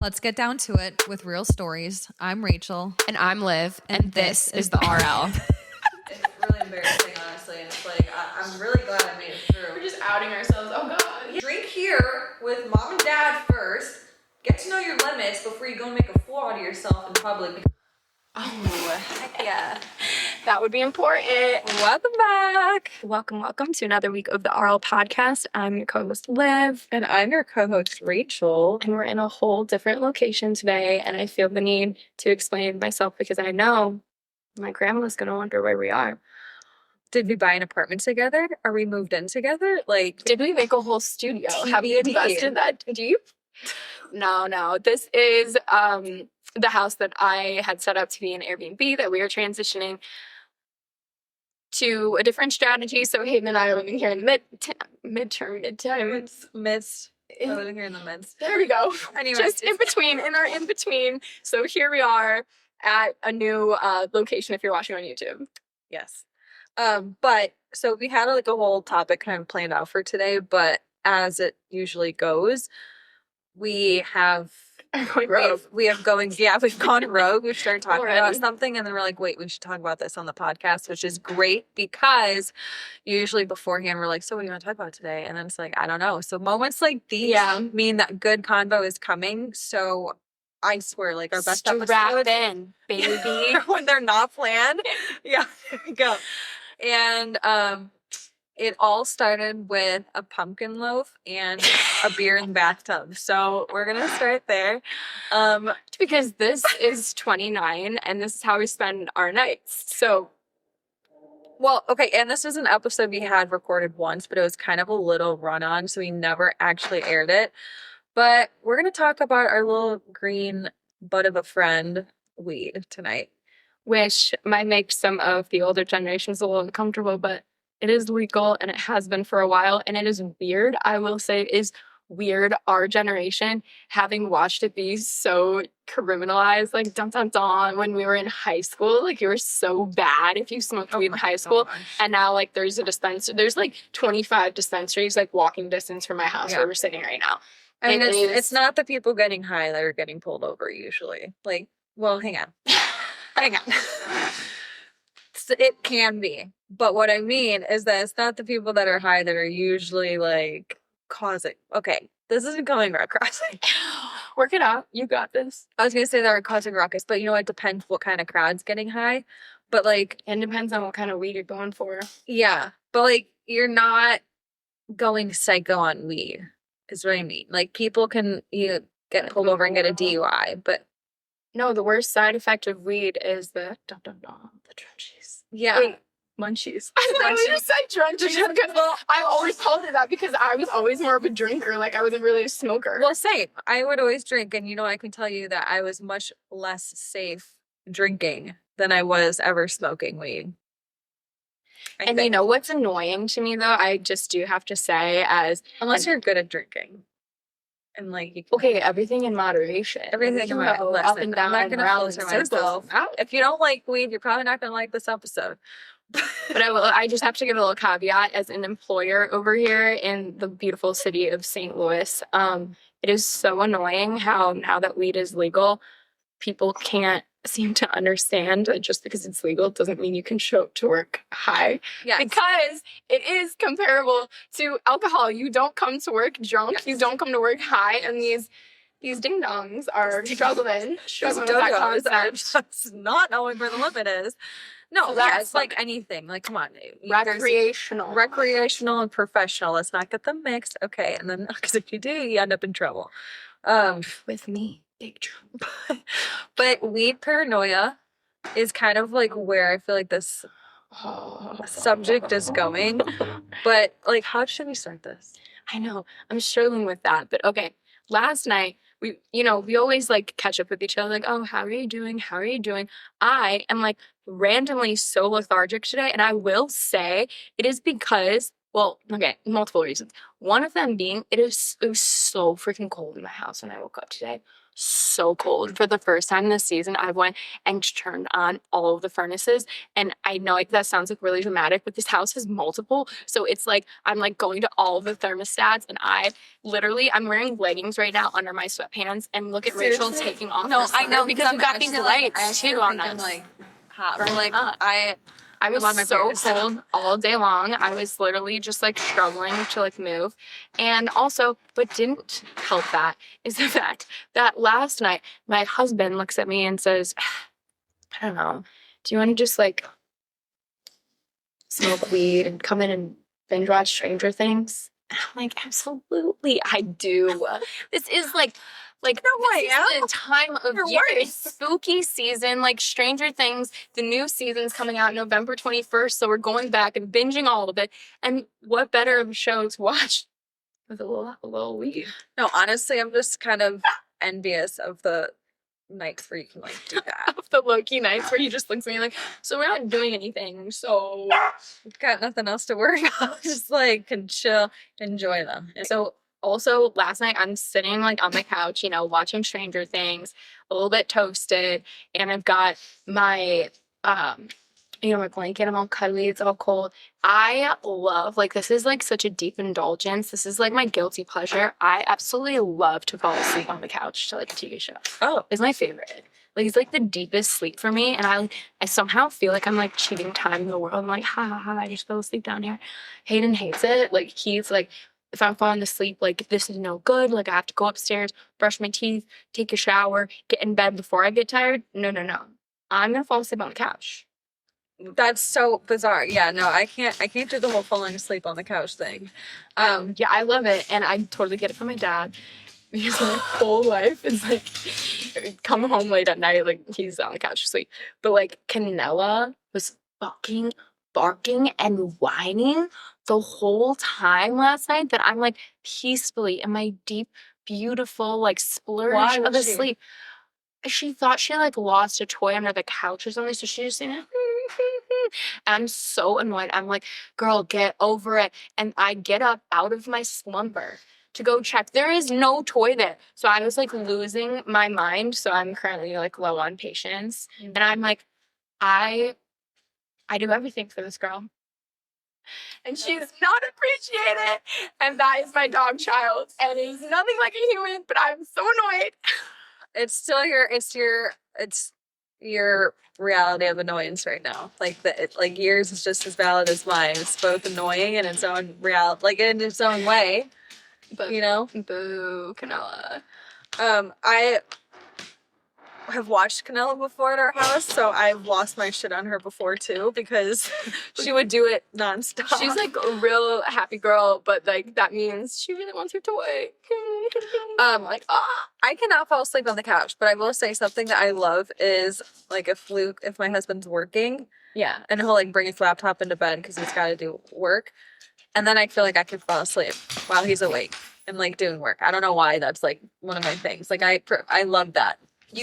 Let's get down to it with real stories. I'm Rachel. And I'm Liv. And this is the RL. It's really embarrassing, honestly. And it's like, I'm really glad I made it through. We're just outing ourselves. Oh, God. Drink here with mom and dad first. Get to know your limits before you go and make a fool out of yourself in public. Oh, Heck yeah. that would be important. Welcome back. Welcome to another week of the RLPodcast. I'm your co-host, Liv. And I'm your co-host, Rachel. And we're in a whole different location today. And I feel the need to explain myself because I know my grandma's going to wonder where we are. Did we buy an apartment together? Or we moved in together? Did we make a whole studio? TBD. Have you invested that deep? No. This is the house that I had set up to be an Airbnb that we are transitioning to a different strategy. So Hayden and I are living here in midterm. Living here in the midst. There we go. Anyway, just in between. So here we are at a new location if you're watching on YouTube. Yes. But so we had a whole topic kind of planned out for today, but as it usually goes, we've gone rogue. We've started talking about something and then we're like, wait, we should talk about this on the podcast, which is great because usually beforehand we're like, so what do you want to talk about today? And then it's like, I don't know. So moments like these mean that good convo is coming. So I swear, our best episodes in, baby. when they're not planned. Yeah, there we go. And it all started with a pumpkin loaf and a beer in the bathtub. So we're gonna start there. Because this is 29 and this is how we spend our nights. So well, okay, and this is an episode we had recorded once, but it was kind of a little run-on, so we never actually aired it. But we're gonna talk about our little green butt of a friend weed tonight. Which might make some of the older generations a little uncomfortable, but it is legal and it has been for a while. And it is weird. I will say it is weird. Our generation, having watched it be so criminalized, when we were in high school, you were so bad if you smoked weed in high school. And now there's a dispensary. There's 25 dispensaries walking distance from my house where we're sitting right now. I mean, it's not the people getting high that are getting pulled over usually. Hang on. It can be. But what I mean is that it's not the people that are high that are usually causing. Okay, this isn't coming across. Work it out. You got this. I was going to say that are causing ruckus, but it depends what kind of crowd's getting high. But it depends on what kind of weed you're going for. Yeah. But you're not going psycho on weed, is what I mean. People can get pulled over and get a DUI, but no, the worst side effect of weed is the drunchies. Yeah. Wait, munchies. I thought you said drunchies because I always called it that because I was always more of a drinker. I wasn't really a smoker. Well, same. I would always drink, and I can tell you that I was much less safe drinking than I was ever smoking weed. And what's annoying to me, though, I just do have to say unless you're good at drinking. And everything in moderation. Everything in moderation. Up and down. I'm not going to filter myself. If you don't like weed, you're probably not going to like this episode. But I just have to give a little caveat as an employer over here in the beautiful city of St. Louis. It is so annoying how now that weed is legal, people can't seem to understand that just because it's legal doesn't mean you can show up to work high. Yes. Because it is comparable to alcohol. You don't come to work drunk. Yes. You don't come to work high. And these ding-dongs are struggling with that concept. Just not knowing where the limit is. No, it's anything. Come on. Recreational and professional. Let's not get them mixed. Okay. And then, because if you do, you end up in trouble. With me. Big trouble. But weed paranoia is kind of where I feel this subject is going. But how should we start this? I know. I'm struggling with that. But okay. Last night, we always catch up with each other. Oh, how are you doing? How are you doing? I am randomly so lethargic today. And I will say it is because, multiple reasons. One of them being it was so freaking cold in my house when I woke up today. so cold. For the first time this season, I went and turned on all of the furnaces. And I know that sounds like really dramatic, but this house has multiple. So it's like I'm like going to all of the thermostats, and I'm wearing leggings right now under my sweatpants. And look at Rachel Seriously? taking off. No, her I know sweater because we've got these lights too on us. Like hot. Burning Like up. I was on my so period. cold all day long. I was literally just like struggling to like move. And also, what didn't help that is the fact that last night my husband looks at me and says, I don't know, do you want to just like smoke weed and come in and binge watch Stranger Things? And I'm like, absolutely, I do. This is like no, this is the time of year. It's spooky season, like Stranger Things. The new season's coming out November 21st, so we're going back and binging all of it. And what better of a show to watch with a little weed? No, honestly, I'm just kind of envious of the nights where you can like do that. Of the low-key nights where he just looks at me like, so we're not doing anything, so Got nothing else to worry about. Just like can chill, enjoy them. So also last night I'm sitting like on my couch, watching Stranger Things, a little bit toasted, and I've got my my blanket. I'm all cuddly, it's all cold. I love, like, this is like such a deep indulgence. This is like my guilty pleasure. I absolutely love to fall asleep on the couch to like a TV show. Oh, It's my favorite. Like, it's like the deepest sleep for me, and I somehow feel like I'm like cheating time in the world. I'm like, ha ha ha, I just fell asleep down here. Hayden hates it. Like, he's like, if I'm falling asleep, like, this is no good. Like, I have to go upstairs, brush my teeth, take a shower, get in bed before I get tired. No. I'm gonna fall asleep on the couch. that's so bizarre. Yeah, no, I can't do the whole falling asleep on the couch thing. Yeah, I love it, and I totally get it from my dad. Because my whole life is like, come home late at night, like, he's on the couch asleep. But like, Canella was fucking barking and whining the whole time last night that I'm like peacefully in my deep, beautiful, like, splurge Why of was a she? sleep. She thought she like lost a toy under the couch or something, so she just saying, I'm so annoyed. I'm like, girl, get over it. And I get up out of my slumber to go check. There is no toy there. So I was like losing my mind. So I'm currently like low on patience. And I'm like, I do everything for this girl. And she's not appreciated. And that is my dog child. And he's nothing like a human, but I'm so annoyed. It's still your reality of annoyance right now. Like like yours is just as valid as mine. It's both annoying in its own like in its own way. But boo, Canella. I have watched Canella before at our house, so I've lost my shit on her before too because she would do it nonstop. She's like a real happy girl, but like that means she really wants her toy. I cannot fall asleep on the couch, but I will say something that I love is like if my husband's working, Yeah. and he'll like bring his laptop into bed because he's got to do work, and then I feel like I can fall asleep while he's awake and like doing work. I don't know why that's like one of my things. Like I love that. You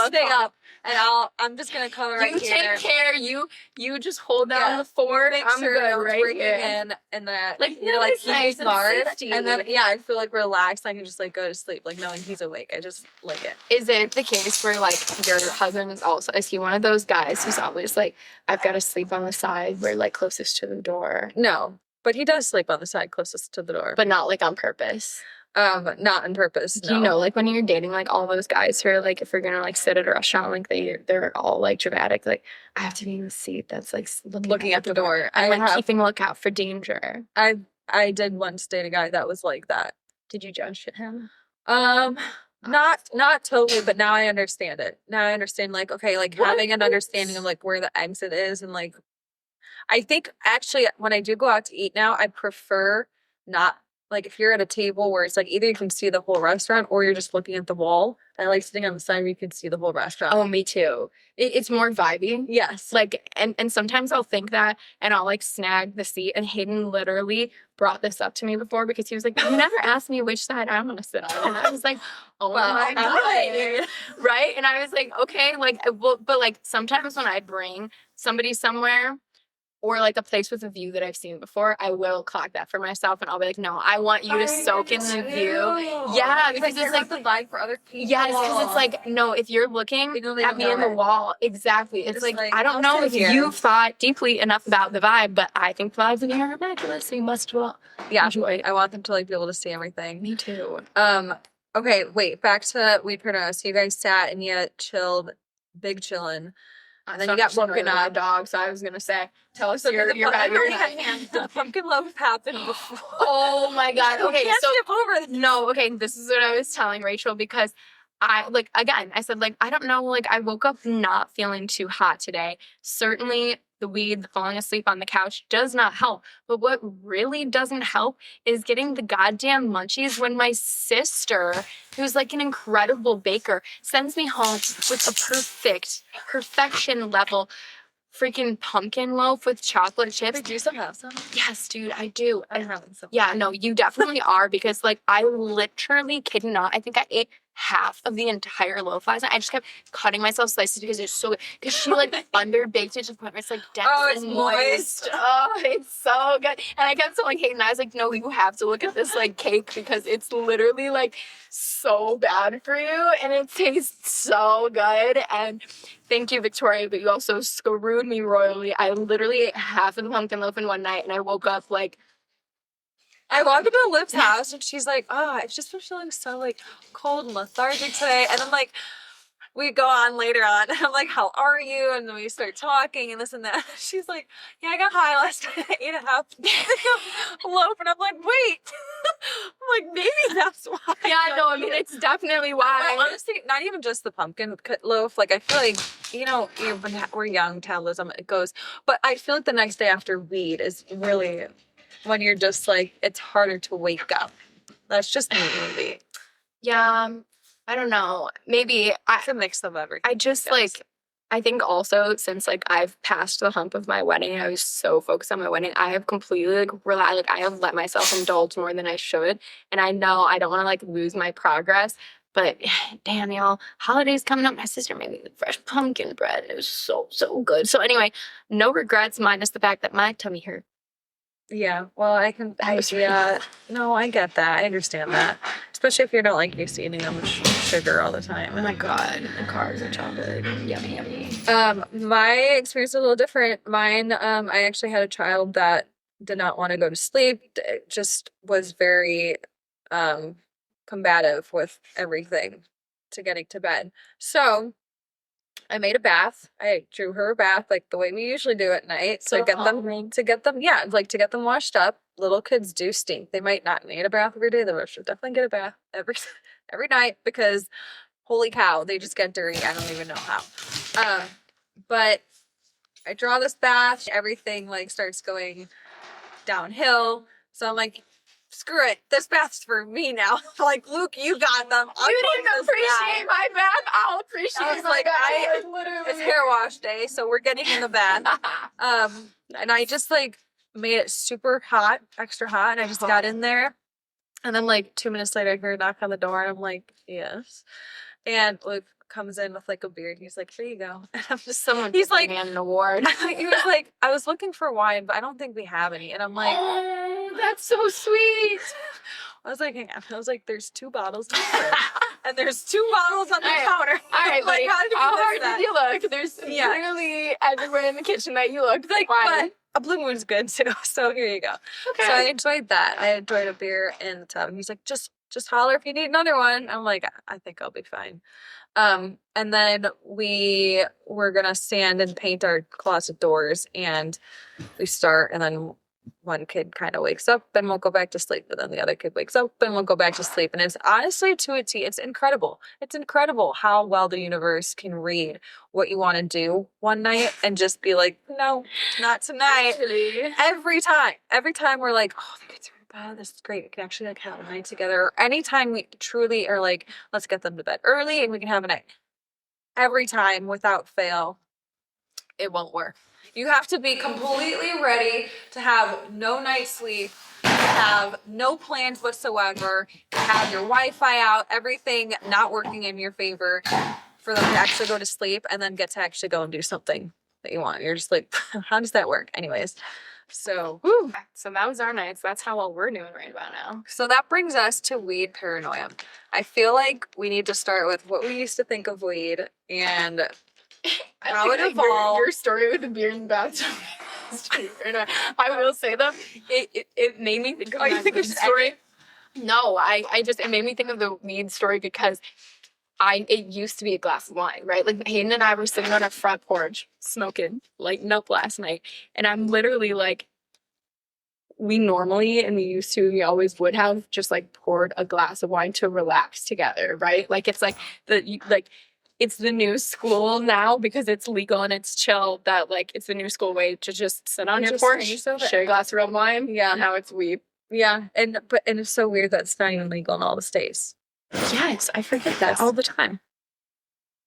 stay up, and I'm just gonna come right You here. take care. You just hold down the fort. Make I'm sure good no one's right breaking here. in, and that Like, you're like nice he's and guard, safety. and then I feel like relaxed. I can just like go to sleep, like knowing he's awake. I just like it. Is it the case where like your husband is he one of those guys who's always like, I've got to sleep on the side where like closest to the door, No, but he does sleep on the side closest to the door, but not like on purpose? not on purpose. Do you know, like when you're dating like all those guys who are like, if you're gonna like sit at a restaurant, like they're all like dramatic, like I have to be in the seat that's like looking at the door. I'm like keeping a lookout for danger. I did once date a guy that was like that. Did you judge him? Not totally, but now I understand it. Now I understand, like, okay, like having an understanding of like where the exit is, and like I think actually when I do go out to eat now, I prefer not like if you're at a table where it's like either you can see the whole restaurant or you're just looking at the wall. I like sitting on the side where you can see the whole restaurant. Oh, me too. It's more vibey. Yes. Like, and sometimes I'll think that and I'll like snag the seat. And Hayden literally brought this up to me before because he was like, you never asked me which side I want to sit on. And I was like, oh Well, my God. Right? And I was like, okay, like, but like sometimes when I bring somebody somewhere, or like a place with a view that I've seen before, I will clock that for myself, and I'll be like, no, I want you to soak in the view. Yeah, because it's like the vibe for other people. yes, because it's like, no, if you're looking at me in the wall, exactly. It's like, I don't know if you've thought deeply enough about the vibe, but I think the vibes in here are immaculate, so you must well enjoy. I want them to like be able to see everything. Me too. Okay, wait, back to Weed Perno. So you guys sat and you chilled, big chillin'. And then you got woken up. Dog, so I was gonna say, tell us So your night. the pumpkin loaf happened before. Oh my god. Okay, can't so skip over this. no, okay, this is what I was telling Rachel, because I like, again, I said, like, I don't know, like, I woke up not feeling too hot today. Certainly the weed, the falling asleep on the couch does not help. But what really doesn't help is getting the goddamn munchies when my sister, who's like an incredible baker, sends me home with a perfection level freaking pumpkin loaf with chocolate chips. Do you still have some? Yes, dude, I do. I'm having some. Yeah, no, you definitely are, because like I literally, kid you not, I think I ate half of the entire loaf last night. I just kept cutting myself slices because it's so good. Because she like underbaked it to the point where it's like dense it's and moist. Oh, it's so good. And I kept telling Hayden, I was like, no, you have to look at this like cake, because it's literally like so bad for you and it tastes so good. And thank you, Victoria, but you also screwed me royally. I literally ate half of the pumpkin loaf in one night, and I woke up like, I walked into Liv's house and she's like, oh, I've just been feeling so like cold and lethargic today. And then like we go on later on and I'm like, how are you? And then we start talking and this and that. She's like, yeah, I got high last night. I ate a half loaf. And I'm like, wait. I'm like, maybe that's why. yeah, no, I mean, it's definitely why. Well, honestly, not even just the pumpkin loaf. Like, I feel like, you know, when we're young, metabolism, it goes. But I feel like the next day after weed is really when you're just like, it's harder to wake up. That's just me, maybe. Yeah, I don't know. Maybe It's a mix of everything. I just like, I think also since like I've passed the hump of my wedding, I was so focused on my wedding. I have completely I have let myself indulge more than I should. And I know I don't want to like lose my progress. But damn, y'all, holidays coming up. My sister made me the fresh pumpkin bread. It was so, so good. So anyway, no regrets minus the fact that my tummy hurt. Yeah, well, no, I get that. I understand that. Especially if you don't like used to eating that much sugar all the time. Oh my god, the carbs and chocolate. Yummy, yummy. My experience was a little different. Mine, I actually had a child that did not want to go to sleep. It just was very combative with everything to getting to bed. So I made a bath. I drew her a bath like the way we usually do at night. So get them washed up. Little kids do stink. They might not need a bath every day. They should definitely get a bath every night, because holy cow, they just get dirty. I don't even know how. But I draw this bath, everything like starts going downhill. So I'm like, screw it. This bath's for me now. Like, Luke, you got them. You didn't appreciate my bath. I'll appreciate I was my like, bath. Literally. It's hair wash day, so we're getting in the bath. And I just like made it super hot, extra hot, and I just got in there. And then like 2 minutes later, I heard a knock on the door, and I'm like, yes. And Luke comes in with like a beer, and he's like, here you go. And I'm just he's like, an award. He was like, I was looking for wine, but I don't think we have any. And I'm like, oh, that's so sweet. I was like, hang on. I was like, there's 2 bottles in the fridge, and there's 2 bottles on the counter. All right, like, buddy. how did you How miss hard that? did you look? There's literally everywhere in the kitchen that you looked. Like, but a Blue Moon's good too. So here you go. Okay. So I enjoyed that. I enjoyed a beer in the tub. And he's like, just holler if you need another one. I'm like, I think I'll be fine. And then we were gonna sand and paint our closet doors, and we start, and then one kid kind of wakes up and won't go back to sleep, and then the other kid wakes up and won't go back to sleep. And it's honestly, to a T, it's incredible. It's incredible how well the universe can read what you want to do one night and just be like, no, not tonight. Actually. Every time we're like, oh, the kids are in bed, this is great. We can actually like have a night together. Or anytime we truly are like, let's get them to bed early and we can have a night. Every time, without fail, it won't work. You have to be completely ready to have no night's sleep, to have no plans whatsoever, to have your Wi-Fi out, everything not working in your favor, for them to actually go to sleep and then get to actually go and do something that you want. You're just like, how does that work? Anyways, so Woo. So that was our nights. That's how well we're doing right about now. so that brings us to weed paranoia. I feel like we need to start with what we used to think of weed and how it evolved. Your story with the beer in the bathtub. I will say though, it made me think of You that think weed it's story. No, I just, it made me think of the weed story because it used to be a glass of wine, right? Like Hayden and I were sitting on our front porch smoking, lighting up last night. And I'm literally like, we always would have just like poured a glass of wine to relax together, right? Like it's like it's the new school now because it's legal and it's chill that like it's the new school way to just sit on your porch, share a glass of red wine. Yeah. Now it's weed. Yeah, and it's so weird that it's not even legal in all the states. Yes, I forget that all the time.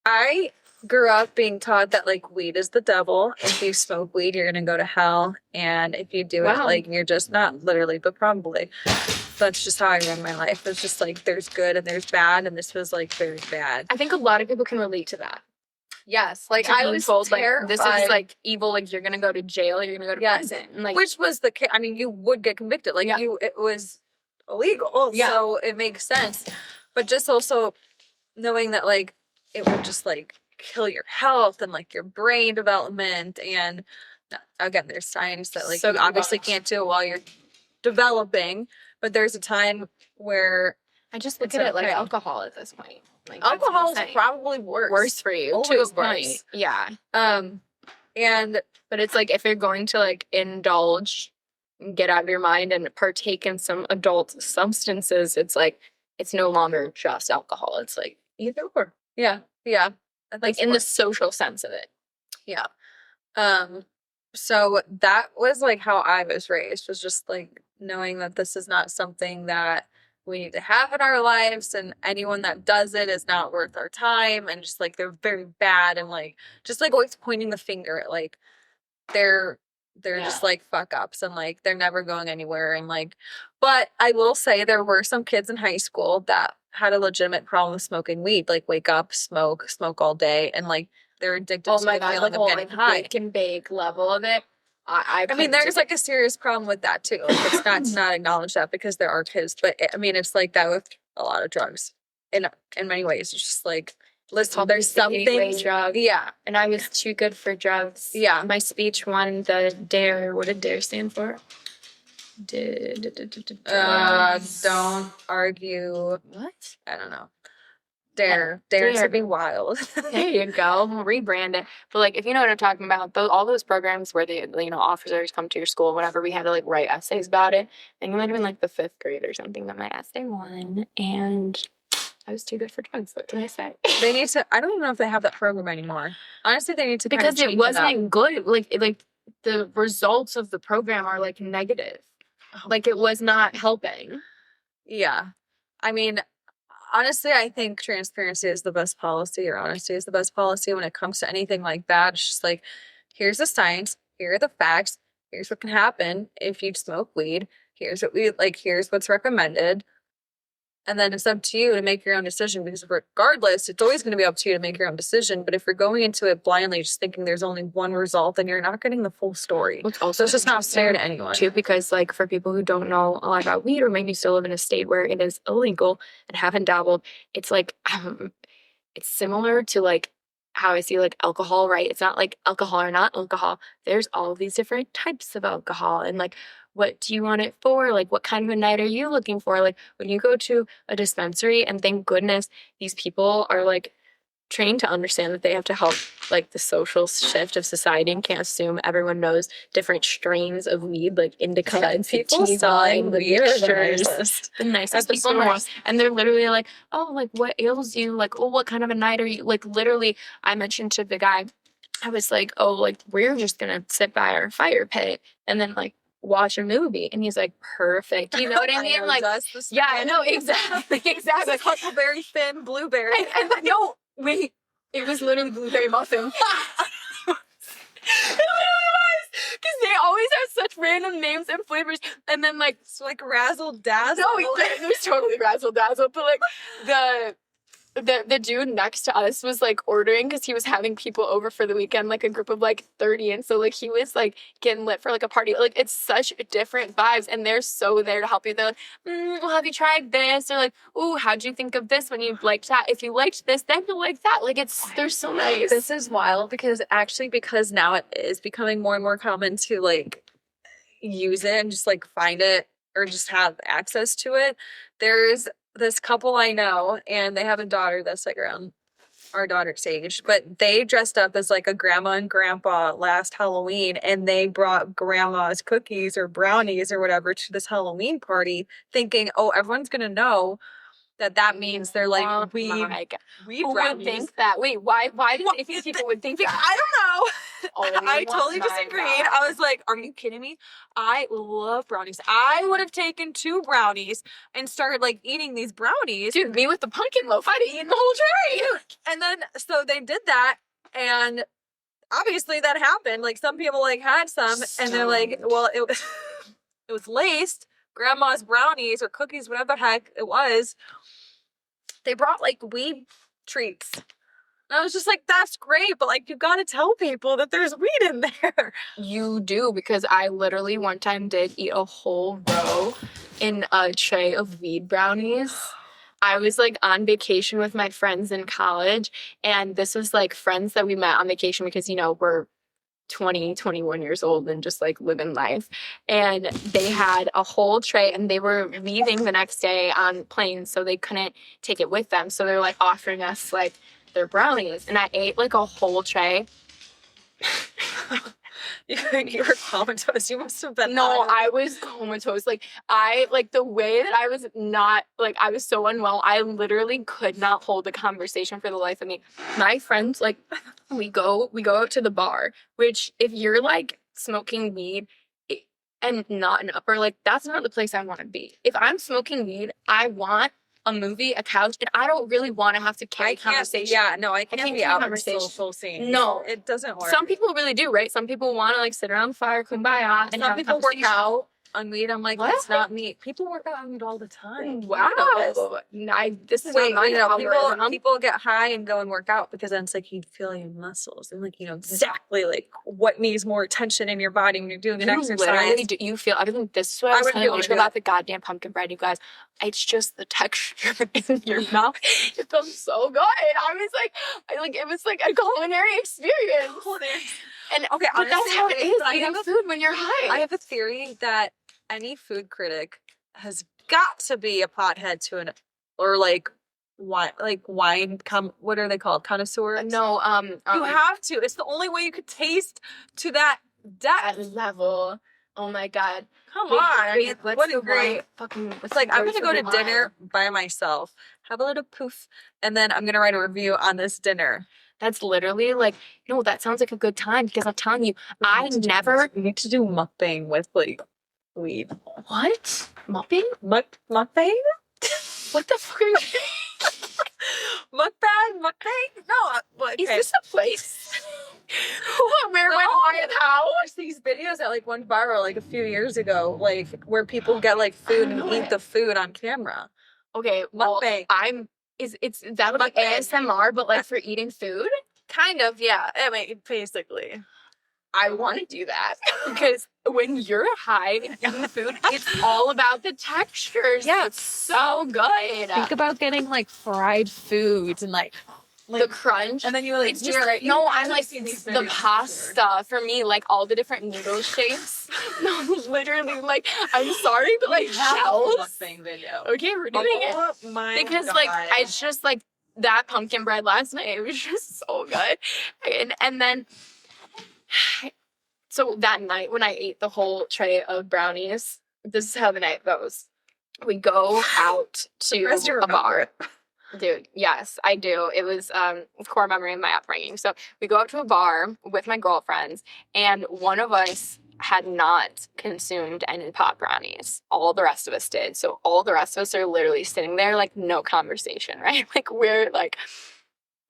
I grew up being taught that like weed is the devil. If you smoke weed, you're gonna go to hell, and if you do it, like you're just not literally, but probably. That's just how I ran my life. It's just like there's good and there's bad, and this was like very bad. I think a lot of people can relate to that. Yes, like I was told terrified. like this is like evil, like you're gonna go to jail, you're gonna go to prison. Like, which was the case. I mean, you would get convicted. Like it was illegal, so it makes sense. But just also knowing that like it would just like kill your health and like your brain development, and again, there's science that like you obviously can't do it while you're developing, but there's a time where I just look at it like alcohol at this point. Like alcohol is probably worse for you. Always worse. Yeah. And but it's like if you're going to like indulge, get out of your mind and partake in some adult substances, it's like it's no longer just alcohol. It's like either or. Yeah. Like in the social sense of it. Yeah. So that was like how I was raised, was just like knowing that this is not something that we need to have in our lives, and anyone that does it is not worth our time, and just like they're very bad, and like just like always pointing the finger at like they're just like fuck ups, and like they're never going anywhere, and like, but I will say there were some kids in high school that had a legitimate problem with smoking weed, like wake up, smoke all day, and like they're addicted to the feeling of getting high. Wake and bake level of it. I mean, there's like a serious problem with that too. Like, it's not to not acknowledge that because there are kids, but I mean, it's like that with a lot of drugs. In many ways, it's just like, listen, there's something. Drug. Yeah, and I was too good for drugs. Yeah, my speech won the DARE. What did DARE stand for? Don't argue. What? I don't know. Dare to be wild. There you go. Rebrand it. But like, if you know what I'm talking about, all those programs where they, officers come to your school, whatever, we had to like write essays about it. I think it might have been like the 5th grade or something that my essay won, and I was too good for drugs. What can I say? They need to. I don't even know if they have that program anymore. Honestly, they need to, because it wasn't good. Like the results of the program are like negative. Like it was not helping. Yeah, I mean, honestly, I think transparency is the best policy, or honesty is the best policy when it comes to anything like that. It's just like, here's the science, here are the facts, here's what can happen if you smoke weed, here's what's recommended. And then it's up to you to make your own decision, because regardless, it's always going to be up to you to make your own decision. But if you're going into it blindly, just thinking there's only one result, then you're not getting the full story. So it's just not fair to anyone. Too, because like for people who don't know a lot about weed, or maybe still live in a state where it is illegal and haven't dabbled, it's like it's similar to like how I see like alcohol, right? It's not like alcohol or not alcohol. There's all of these different types of alcohol, and like, what do you want it for? Like, what kind of a night are you looking for? Like, when you go to a dispensary, and thank goodness these people are like trained to understand that they have to help like the social shift of society, and can't assume everyone knows different strains of weed, like indica and people selling weed are the nicest people in the world. And they're literally like, oh, like what ails you? Like, oh, what kind of a night are you? Like, literally, I mentioned to the guy, I was like, oh, like we're just gonna sit by our fire pit and then like watch a movie, and he's like, perfect. You know what I mean? Like, yeah, I know, exactly. Like huckleberry thin blueberry. And no, wait, it was literally blueberry muffin. It literally was, because they always have such random names and flavors, and then like it's like razzle dazzle. No, it was totally razzle dazzle, but like the dude next to us was like ordering because he was having people over for the weekend, like a group of like 30, and so like he was like getting lit for like a party. Like it's such different vibes, and they're so there to help you. They're like, well, have you tried this? Or like, ooh, how'd you think of this when you liked that? If you liked this, then you'll like that. Like they're so nice. This is wild because now it is becoming more and more common to like use it and just like find it or just have access to it. There's this couple I know, and they have a daughter that's like around our daughter's age, but they dressed up as like a grandma and grandpa last Halloween, and they brought grandma's cookies or brownies or whatever to this Halloween party, thinking, oh, everyone's gonna know that means they're like Oh weed my God. Who brownies. would think that? Wait, why do they think people would think that? I don't know. Oh I totally my disagreed. God. I was like, are you kidding me? I love brownies. I would have taken 2 brownies and started like eating these brownies. Dude, me with the pumpkin loaf, I'd eaten the whole tray. And then so they did that, and obviously that happened. Like some people like had some and they're like, well, it was it was laced grandma's brownies or cookies, whatever the heck it was. They brought like weed treats. And I was just like, that's great, but like you gotta tell people that there's weed in there. You do, because I literally one time did eat a whole row in a tray of weed brownies. I was like on vacation with my friends in college, and this was like friends that we met on vacation because, you know, we're 20, 21 years old and just like living life. And they had a whole tray, and they were leaving the next day on planes, so they couldn't take it with them. So they're like offering us like their brownies, and I ate like a whole tray. You were comatose. You must have been. No, I was comatose. Like the way that I was not, like I was so unwell. I literally could not hold a conversation for the life of me. My friends, like we go out to the bar, which if you're like smoking weed and not an upper, like that's not the place I want to be. If I'm smoking weed, I want a movie, a couch, and I don't really want to have to carry conversation. Yeah, no, I can't be out in conversation. social scene. No, it doesn't work. Some people really do, right? Some people want to like sit around the fire, kumbaya, and some people work out on weed. I'm like, what? That's not me. People work out on weed all the time. Wow. This is Wait, not my algorithm. people get high and go and work out because then it's like you feel your muscles and like you know exactly like what needs more attention in your body when you're doing an exercise. Literally, do you feel? I think this is what I was telling you about the goddamn pumpkin bread, you guys. It's just the texture in your mouth. It feels so good. I was like, it was like a culinary experience. And okay, but honestly, that's how it is eating food when you're high. I have a theory that any food critic has got to be a pothead to an or like wine what are they called, connoisseurs? No, you have to. It's the only way you could taste to that depth level. Oh my God. Come on. I mean, what a great fucking. It's like I'm gonna go to dinner by myself, have a little poof, and then I'm gonna write a review on this dinner. That's literally like, no, that sounds like a good time because I'm telling you, we need to do mukbang with like weed. What? Mukbang? Mukbang? What the fuck are you Mukbang? No, okay. Is this a place? Where went I and how? I watched these videos that like went viral like a few years ago, like where people get like food and eat the food on camera. Okay, well, mukbang. It's that like ASMR, but like for eating food? Kind of, yeah. I mean, basically. I want to do that because when you're high eating food, it's all about the textures. Yeah, it's so good. Think about getting like fried foods and like the crunch, and then you like it's just like no, I like the pasta for me, like all the different noodle shapes. No, literally, like I'm sorry, but like shells. Video. Okay, we're doing it because God. Like it's just like that pumpkin bread last night. It was just so good, and then. So that night when I ate the whole tray of brownies, this is how the night goes. We go out to a bar. Dude, yes, I do. It was a core memory of my upbringing. So we go out to a bar with my girlfriends, and one of us had not consumed any pot brownies. All the rest of us did. So all the rest of us are literally sitting there like no conversation, right? Like we're like,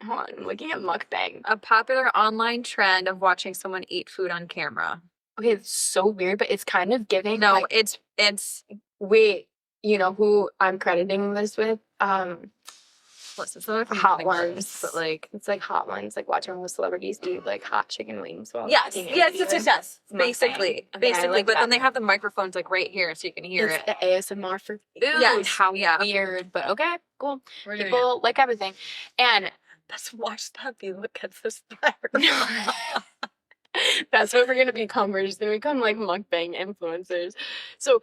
hold on, I'm looking at mukbang. A popular online trend of watching someone eat food on camera. Okay, it's so weird, but it's kind of giving. No, like, it's. Wait, you know who I'm crediting this with? Listen, some of them Hot are ones, gross, but like it's like hot ones, like watching all the celebrities eat like hot chicken wings while yes, eating it. yes. Mukbang. Basically, Okay, I like but that. then they have the microphones like right here, so you can hear It's it. the ASMR for food. Yes, How yeah. weird, but okay, cool. We're doing it. People like everything, and Let's watch that. Be look at this fire. that's what we're gonna become. We're just gonna become like mukbang influencers. So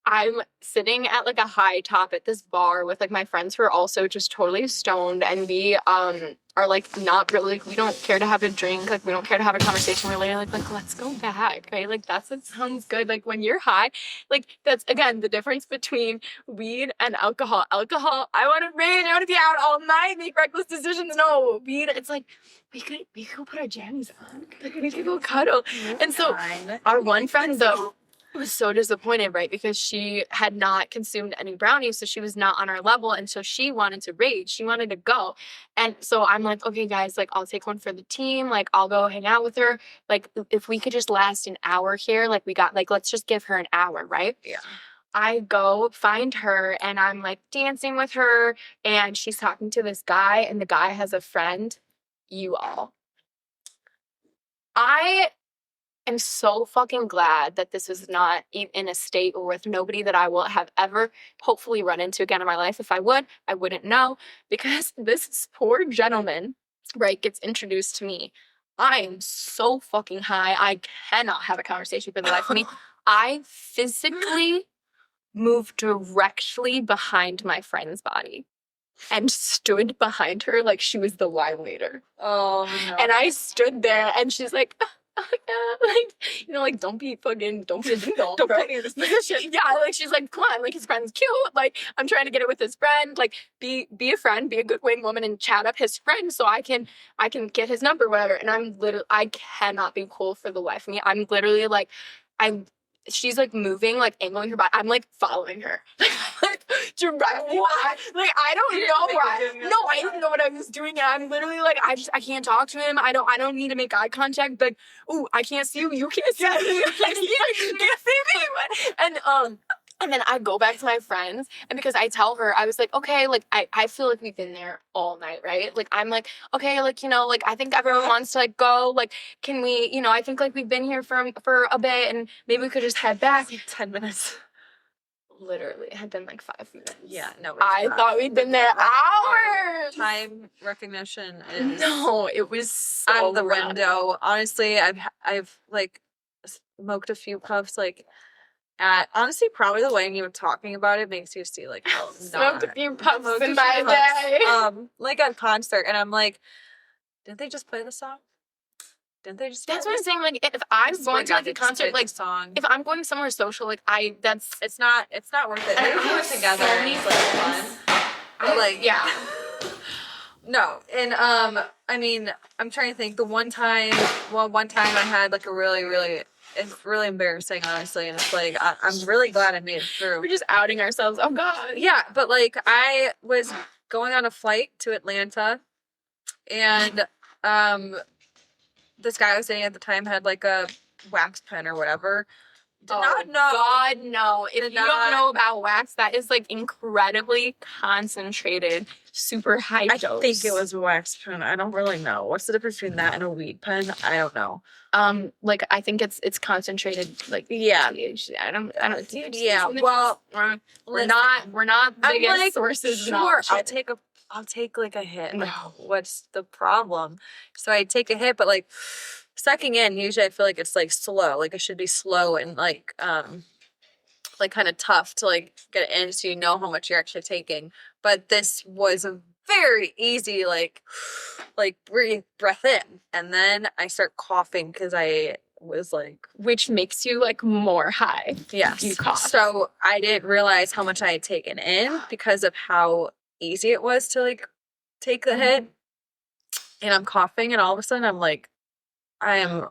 I'm sitting at like a high top at this bar with like my friends who are also just totally stoned, and we are like not really, like, we don't care to have a drink, like we don't care to have a conversation. We're later like let's go back, right? Like that's what sounds good. Like when you're high, like that's again the difference between weed and alcohol. Alcohol, I want to rage, I want to be out all night, make reckless decisions. No, weed, it's like we could put our jammies on, like we could go cuddle. And so our one friend though was so disappointed, right? Because she had not consumed any brownies, so she was not on our level, and so she wanted to rage. She wanted to go, and so I'm like, okay, guys, like I'll take one for the team. Like I'll go hang out with her. Like if we could just last an hour here, like we got, like let's just give her an hour, right? Yeah. I go find her, and I'm like dancing with her, and she's talking to this guy, and the guy has a friend. You all. I'm so fucking glad that this was not in a state or with nobody that I will have ever hopefully run into again in my life. If I would, I wouldn't know, because this poor gentleman, right, gets introduced to me. I am so fucking high. I cannot have a conversation for the life of me. I physically moved directly behind my friend's body and stood behind her like she was the line leader. Oh no. And I stood there, and she's like, like, like, don't be a ding dong, Don't put me in this position. Yeah, like she's like, come on, like his friend's cute. Like I'm trying to get it with his friend. Like be a friend, be a good wing woman, and chat up his friend so I can get his number, whatever. And I cannot be cool for the life of me. I'm literally like, she's like moving, like angling her body. I'm like following her. Like, why? Like I don't know why. No, I didn't know what I was doing. And I'm literally like, I can't talk to him. I don't need to make eye contact. Like, ooh, I can't see you. You can't see me. You can't see me. And then I go back to my friends, and because I tell her, I was like, okay, like I feel like we've been there all night, right? Like I'm like, okay, like like I think everyone wants to like go, like can we, I think like we've been here for a bit, and maybe we could just head back. Like 10 minutes. Literally, it had been like 5 minutes. Yeah, no. I thought we'd been there hours. Time recognition is no, it was so out of the rough. window. Honestly, I've like smoked a few puffs like. Honestly, probably the way you were talking about it makes you see like smoked a few puffs in my day. Like on concert, and I'm like, didn't they just play the song? Didn't they just? That's what I'm saying. Like, if I'm going to like a concert, like song, if I'm going somewhere social, like it's not worth it. We do it together. And it's like fun. Like yeah. No, and I mean, I'm trying to think. One time I had like a really. It's really embarrassing, honestly, and it's like I'm really glad I made it through. We're just outing ourselves. Oh God. Yeah, but like I was going on a flight to Atlanta, and this guy I was dating at the time had like a wax pen or whatever. Did not know. God, no. If you don't know about wax, that is like incredibly concentrated, super high dose. I think it was a wax pen. I don't really know. What's the difference between that and a weed pen? I don't know. Like I think it's concentrated. Like yeah, THC. I don't. Yeah. Well, we're not biggest like, sources. Sure, I'll take like a hit. No. Like, what's the problem? So I take a hit, but like sucking in, usually I feel like it's like slow. Like it should be slow and like kind of tough to like get it in so you know how much you're actually taking. But this was a very easy like breath in, and then I start coughing because I was like, which makes you like more high. Yes. You cough. So I didn't realize how much I had taken in because of how easy it was to like take the hit, and I'm coughing, and all of a sudden I'm like, I am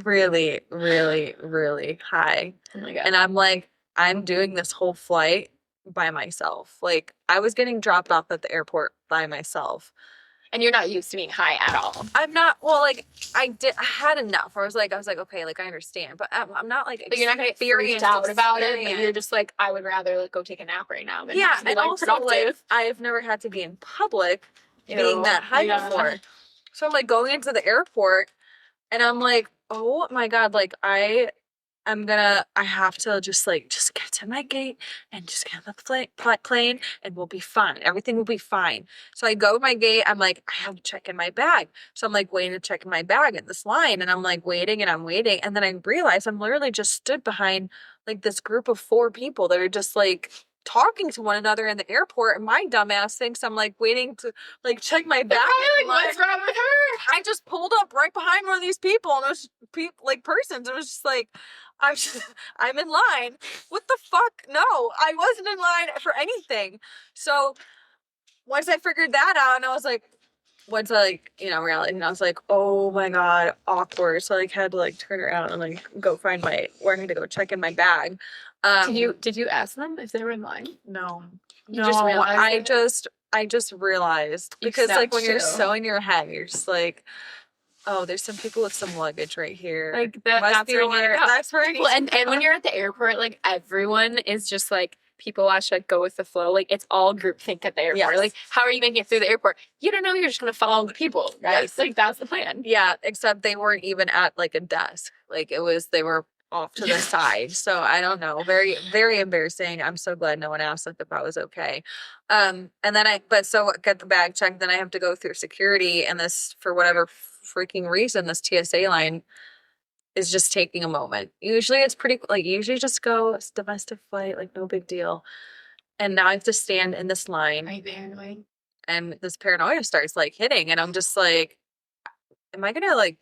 really, really, really high. Oh my God. And I'm like, I'm doing this whole flight by myself. Like I was getting dropped off at the airport by myself. And you're not used to being high at all. I'm not, well, like, I had enough. I was like, okay, like, I understand, but I'm not, like, But you're not going to get freaked out about it. But you're just like, I would rather, like, go take a nap right now than yeah, be, and like, also, productive. like, I've never had to be in public being that high before. So I'm, like, going into the airport, and I'm like, oh, my God, like, I have to just get to my gate and just get on the plane and we'll be fine. Everything will be fine. So I go to my gate. I'm like, I have to check in my bag. So I'm like waiting to check in my bag in this line and I'm like waiting and I'm waiting. And then I realize I'm literally just stood behind like this group of 4 people that are just like talking to one another in the airport, and my dumbass thinks I'm like waiting to like check my bag. Like, what's wrong with her? I just pulled up right behind one of these people, and it was persons. It was just like, I'm in line. What the fuck? No, I wasn't in line for anything. So once I figured that out, and I was like, reality, and I was like, oh my God, awkward. So I had to like turn around and like go find where I had to go check in my bag. Did you ask them if they were in line? No. You just realized I just realized, because like when you're so in your head, you're just like, oh, there's some people with some luggage right here. Like that's where that's where I need and when you're at the airport, like everyone is just like, people watch like go with the flow. Like it's all groupthink at the airport. Yes. Like how are you making it through the airport? You don't know, you're just gonna follow the people, right? Yes. Like that's the plan. Yeah, except they weren't even at like a desk. Like they were off to the side. So I don't know. Very, very embarrassing. I'm so glad no one asked like if I was okay. And then so get the bag checked, then I have to go through security, and this, for whatever freaking reason, this TSA line is just taking a moment. Usually it's pretty, like, usually just go, it's domestic flight, like no big deal. And now I have to stand in this line. Are you paranoid? And this paranoia starts like hitting, and I'm just like, am I gonna like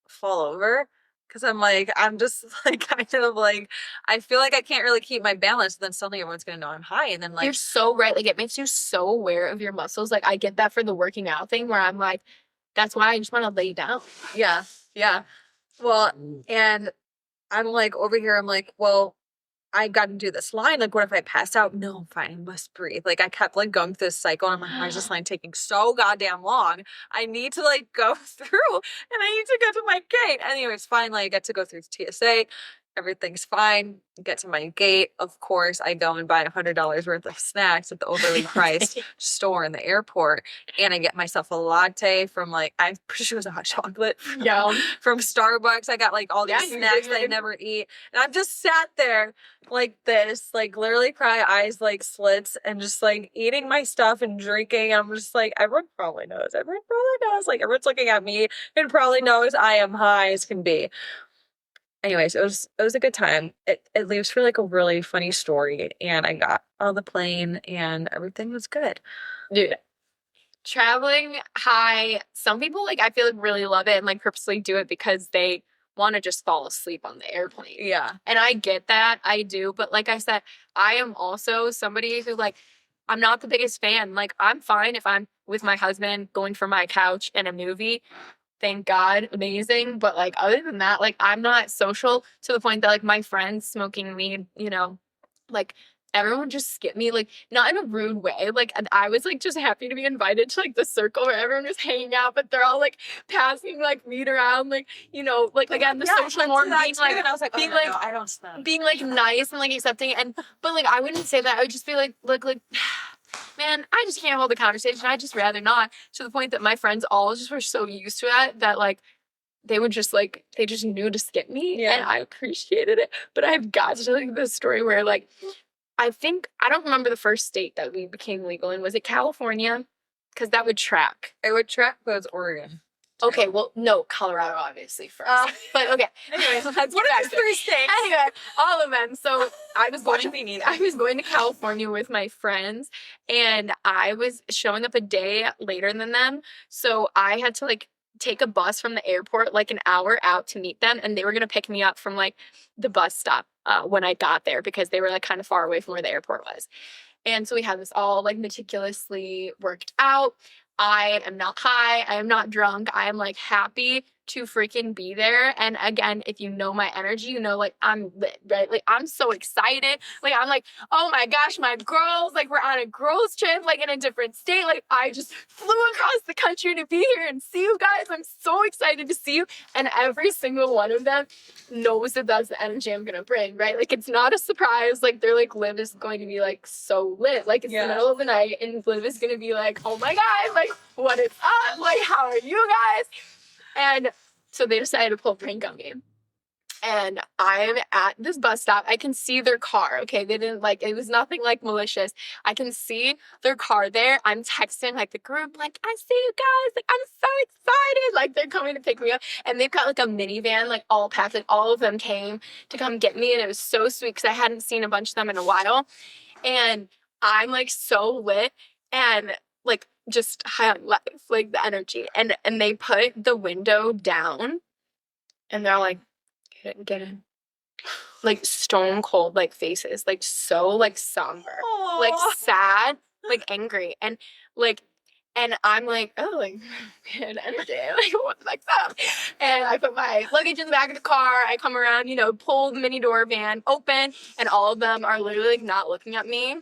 fall over? Because I'm just like kind of like, I feel like I can't really keep my balance. And then suddenly everyone's gonna know I'm high, and then like, you're so right. Like it makes you so aware of your muscles. Like I get that for the working out thing, where I'm like, that's why I just want to lay down. Yeah. Well, and I'm like over here, I'm like, well, I got to do this line. Like, what if I pass out? No, I'm fine. I must breathe. Like, I kept like going through this cycle, and I'm like, why is this line taking so goddamn long? I need to like go through, and I need to go to my gate. Anyways, finally, I get to go through TSA. Everything's fine. Get to my gate. Of course, I go and buy $100 worth of snacks at the overly priced store in the airport, and I get myself a latte from like, I'm pretty sure it was a hot chocolate. From Starbucks. I got like all these snacks that I never eat, and I'm just sat there like this, like literally cry, eyes like slits, and just like eating my stuff and drinking. I'm just like, everyone probably knows. Like everyone's looking at me and probably knows I am high as can be. Anyways, it was a good time. It leaves for like a really funny story, and I got on the plane and everything was good. Dude, traveling high, some people like, I feel like really love it and like purposely do it because they want to just fall asleep on the airplane. Yeah. And I get that, I do, but like I said, I am also somebody who like, I'm not the biggest fan. Like I'm fine if I'm with my husband going for my couch and a movie. Thank God, amazing. But like other than that, like I'm not social to the point that like my friends smoking weed, like everyone just skip me, like not in a rude way. Like I was like just happy to be invited to like the circle where everyone was hanging out, but they're all like passing like weed around, like like again the social norm being like, and I was like, being no, I don't smoke. Being like nice and like accepting, but like I wouldn't say that. I would just be like man, I just can't hold the conversation. I just rather not. To the point that my friends all just were so used to that like they would just like, they just knew to skip me. Yeah. And I appreciated it. But I've got to tell you this story where like, I don't remember the first state that we became legal in. Was it California? Because that would track. It would track, but it's Oregon. Okay, well, no, Colorado obviously first. But okay. Anyways, what are the 3 states? Anyway, all of them. So I was going to California with my friends, and I was showing up a day later than them. So I had to like take a bus from the airport like an hour out to meet them, and they were gonna pick me up from like the bus stop when I got there because they were like kind of far away from where the airport was. And so we had this all like meticulously worked out. I am not high. I am not drunk. I am like happy to freaking be there. And again, if you know my energy, you know, like, I'm lit, right? Like, I'm so excited. Like, I'm like, oh my gosh, my girls, like, we're on a girls trip, like, in a different state. Like, I just flew across the country to be here and see you guys. I'm so excited to see you. And every single one of them knows that that's the energy I'm gonna bring, right? Like, it's not a surprise. Like, they're like, Liv is going to be like so lit. Like, it's the middle of the night and Liv is gonna be like, oh my god, like, what is up? Like, how are you guys? And so they decided to pull a prank on me. And I'm at this bus stop. I can see their car, okay? They didn't, like, it was nothing, like, malicious. I can see their car there. I'm texting, like, the group, like, I see you guys. Like, I'm so excited. Like, they're coming to pick me up. And they've got, like, a minivan, like, all packed. Like, all of them came to come get me. And it was so sweet because I hadn't seen a bunch of them in a while. And I'm, like, so lit. And, like, just high on life, like, the energy. And they put the window down. And they're like, get in. Like, stone cold, like, faces. Like, so, like, somber. Aww. Like, sad. Like, angry. And, like, and I'm like, oh, like, good energy. Like, what the fuck's up? And I put my luggage in the back of the car. I come around, you know, pull the mini door van open. And all of them are literally, like, not looking at me.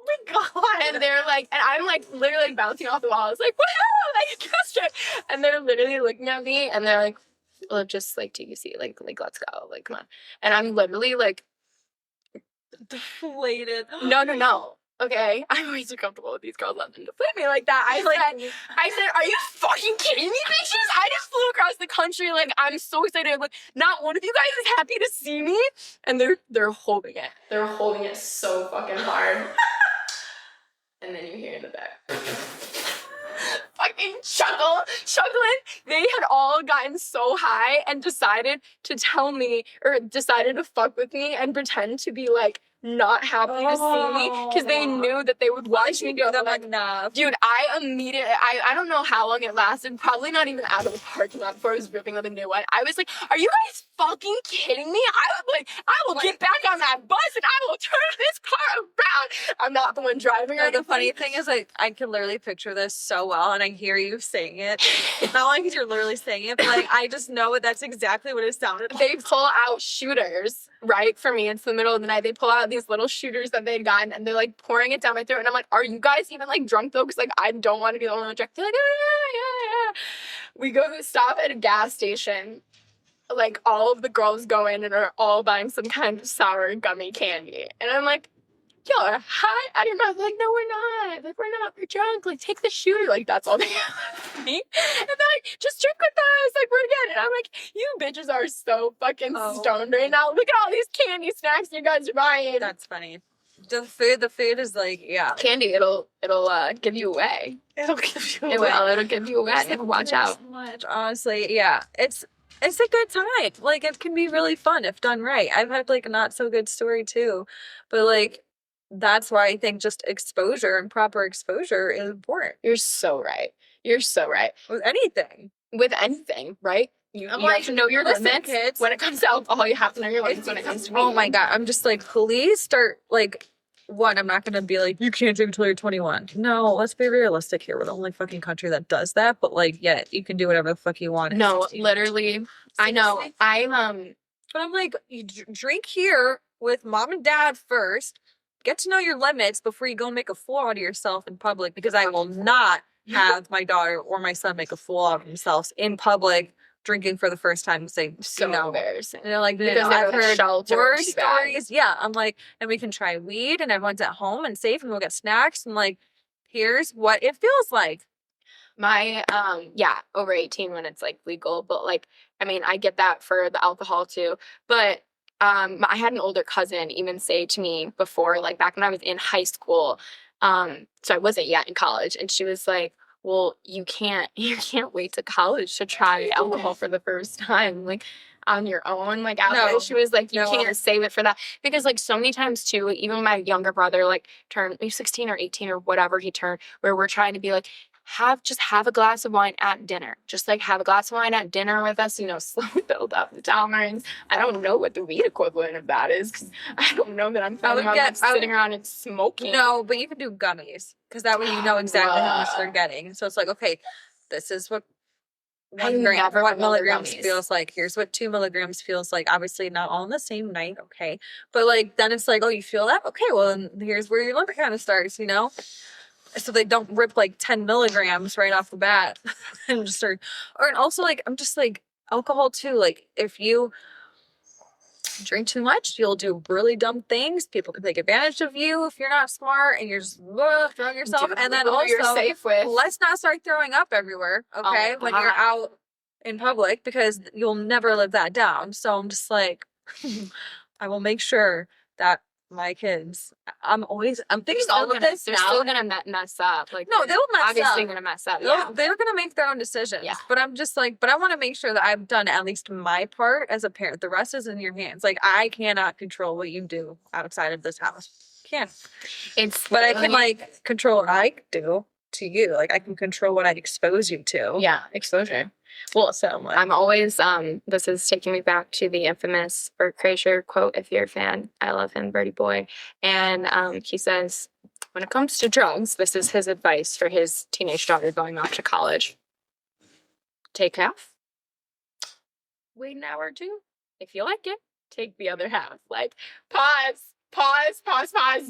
Oh my god. And they're like, and I'm like literally like, bouncing off the wall. I was like, wow, like, gesture. And they're literally looking at me and they're like, well, just like TBC, like let's go, like, come on. And I'm literally like deflated. No. Okay, I'm way too comfortable with these girls letting them deflate me like that. I said, are you fucking kidding me, bitches? I just flew across the country. Like, I'm so excited. Like, not one of you guys is happy to see me. And they're holding it. They're holding it so fucking hard. And then you hear in the back, fucking chuckling. They had all gotten so high and decided to tell me, or decided to fuck with me and pretend to be like not happy to see me because they knew that they would watch me go like, enough. Dude, I immediately, I don't know how long it lasted, probably not even out of the parking lot before I was ripping up a new one. I was like, are you guys fucking kidding me? I will get back on that bus and I will turn this car around. I'm not the one driving. No, the funny thing is, like, I can literally picture this so well, and I hear you saying it. Not only because you're literally saying it, but like, I just know that's exactly what it sounded like. They pull out shooters, right? For me, it's the middle of the night. They pull out these little shooters that they'd gotten, and they're like pouring it down my throat. And I'm like, are you guys even like drunk though? Because like, I don't want to be the only one drunk. They're like, yeah. We go to stop at a gas station. Like, all of the girls go in and are all buying some kind of sour gummy candy. And I'm like, y'all are high out of your mouth. Like, no, we're not. Like, we're drunk. Like, take the shooter. Like, that's all they have for me. And they're like, just drink with us. Like, we're good. And I'm like, you bitches are so fucking stoned right now. Look at all these candy snacks you guys are buying. That's funny. The food is like, yeah. Candy, it'll give you away. It'll give you away. It will. It'll give you away. Watch out. So much, honestly, yeah. It's a good time. Like, it can be really fun if done right. I've had like a not so good story too, but like, that's why I think just exposure and proper exposure is important. You're so right. With anything. Right? You have to know your limits. Kids, when it comes to alcohol, you have to know your limits when it comes to weed. Oh my god, I'm just like, please start, like, one, I'm not gonna be like, you can't drink until you're 21. No, let's be realistic here. We're the only fucking country that does that, but like, yeah, you can do whatever the fuck you want. No, literally. I know. But I'm like, you drink here with mom and dad first. Get to know your limits before you go make a fool out of yourself in public, because I will not have my daughter or my son make a fool out of themselves in public drinking for the first time and say, so embarrassing. And they're like, because I've heard worse stories. Yeah. I'm like, and we can try weed and everyone's at home and safe and we'll get snacks and like, here's what it feels like. My, over 18 when it's like legal, but like, I mean, I get that for the alcohol too, but I had an older cousin even say to me before, like back when I was in high school, so I wasn't yet in college, and she was like, well, you can't wait to college to try alcohol for the first time, like on your own, like out there. She was like, you can't save it for that, because like so many times too, even my younger brother like turned maybe 16 or 18 or whatever he turned, where we're trying to be like, have a glass of wine at dinner. Just like have a glass of wine at dinner with us, slowly build up the tolerance. I don't know what the weed equivalent of that is, because I don't know that I'm sitting around and smoking. No, but you can do gummies, because that way you know exactly how much they're getting. So it's like, okay, this is what I 1 gram, never what remember milligrams gummies. feels like. Here's what 2 milligrams feels like. Obviously, not all in the same night, okay? But like, then it's like, oh, you feel that? Okay, well, then here's where your limit kind of starts, you know? So they don't rip like 10 milligrams right off the bat and just start. Or and also, like, I'm just like, alcohol too. Like, if you drink too much, you'll do really dumb things. People can take advantage of you if you're not smart and you're just throwing yourself. And then who you're also, safe with. let's not start throwing up everywhere, okay? Oh, When you're out in public, because you'll never live that down. So I'm just like, I will make sure that my kids, I'm thinking all of this They're now. still gonna mess up. Like, No, they'll mess obviously up. gonna mess up. Yeah. They're gonna make their own decisions. Yeah. But I'm just like, but I want to make sure that I've done at least my part as a parent. The rest is in your hands. Like, I cannot control what you do outside of this house. Can't. But I can like control what I do to you. Like, I can control what I expose you to. Yeah, exposure. Well, so I'm always this is taking me back to the infamous Bert Kreischer quote, if you're a fan. I love him, Birdie Boy. And he says, when it comes to drugs, this is his advice for his teenage daughter going off to college. Take half. Wait an hour or two. If you like it, take the other half. Like, pause.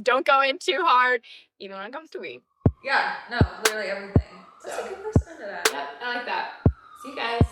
Don't go in too hard, even when it comes to weed. Yeah, no, literally everything. That's a good person to that. Yep, I like that. See you guys.